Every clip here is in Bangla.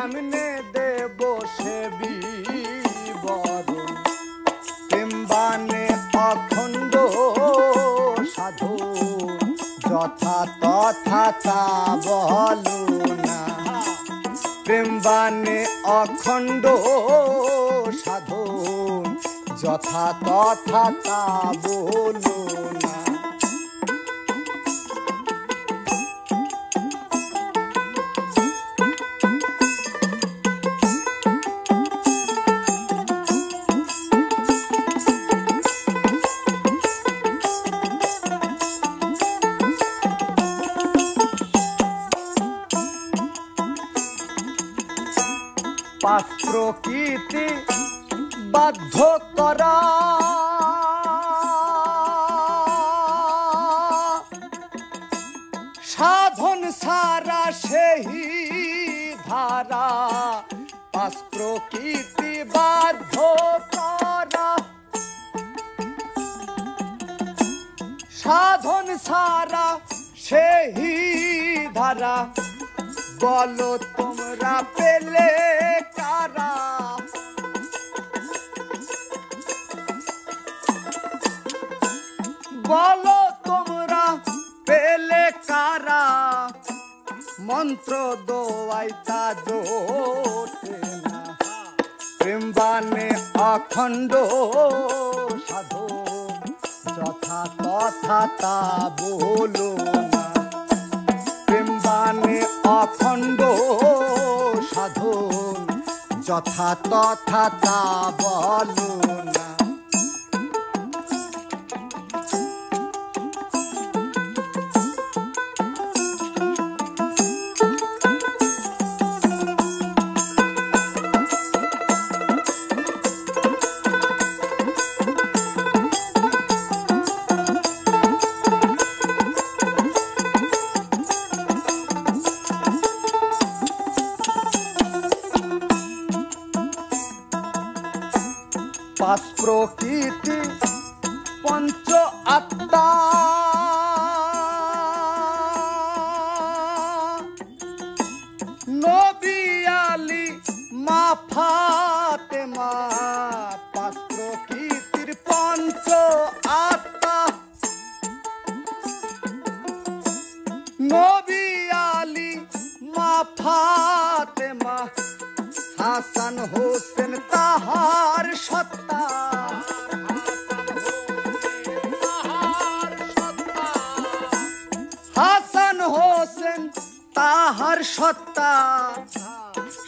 কেমনে দেব সে বিবরণ প্রেমবানে অখণ্ড সাধু যথা তথা তা বলো না প্রেমবানে অখণ্ড সাধু যথা তথা তা বলো না পাঁচ প্রকৃতি বাধ্য করা সাধন সারা সেই ধারা পাঁচ প্রকৃতি বাধ্য করা সাধন সারা সেই ধারা বলো তোমরা পেলে কারা বলো তোমরা পেলে কারা মন্ত্র দোয়াইতা জোটে না প্রেমবানে অখণ্ড সাধু যথা তথা তা বলো না প্রেমবানে অখণ্ড সাধন যথা তথা তা বলো না পাঁচ প্রকৃতি পঞ্চ আত্মা নবী আলী মা ফাতেমা পাঁচ প্রকৃতির পঞ্চ আত্মা নবী আলী মা ফাতেমা হাসান হোসেন তাহার সত্তা হাসান হোসেন তাহার সত্তা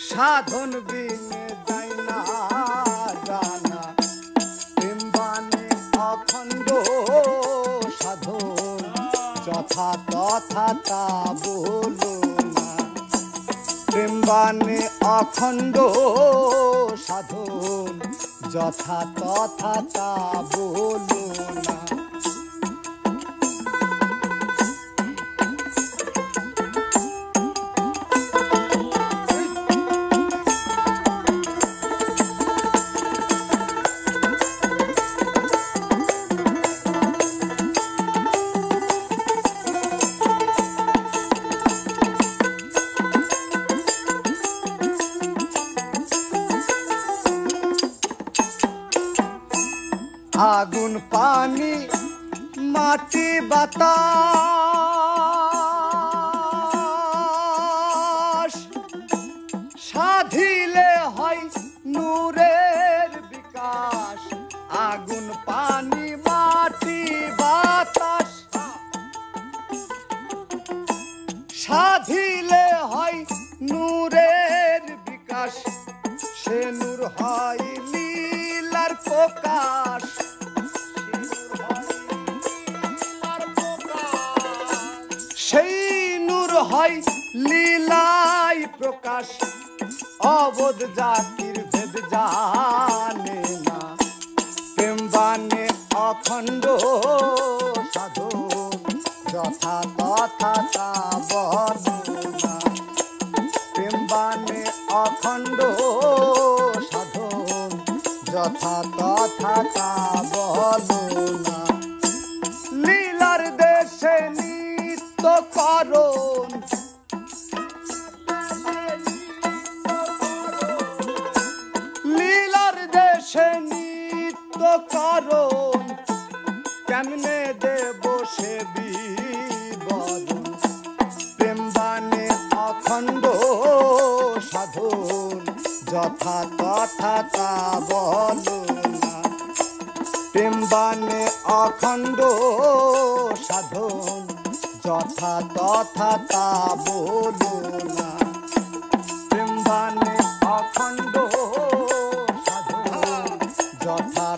সাধন বিনে যায় না জানা প্রেমবানে অখণ্ড সাধন যথা তথা তা বলো না প্রেমবানে অখণ্ড সাধন যথা তথা তা বলো না আগুন পানি মাটি বাতাস সাধিলে হয় নূরের বিকাশ আগুন পানি মাটি বাতাস সাধিলে হয় নূরের বিকাশ সে নূর হয় লীলার প্রকাশ সেই নূর হয় লীলাই প্রকাশ অবোধ জাতির ভেদ জানে না প্রেমবানে অখণ্ড সাধন যথা তথা তা বর্ণনা প্রেমবানে অখণ্ড সাধন যথা তথা তা বর্ণনা লীলার দেশে নিত্য করণ অখণ্ড সাধন যথা তথা তা বলো না প্রেমবানে অখণ্ড সাধন যথা তথা তা বলো না প্রেমবানে অখণ্ড সাধন যথা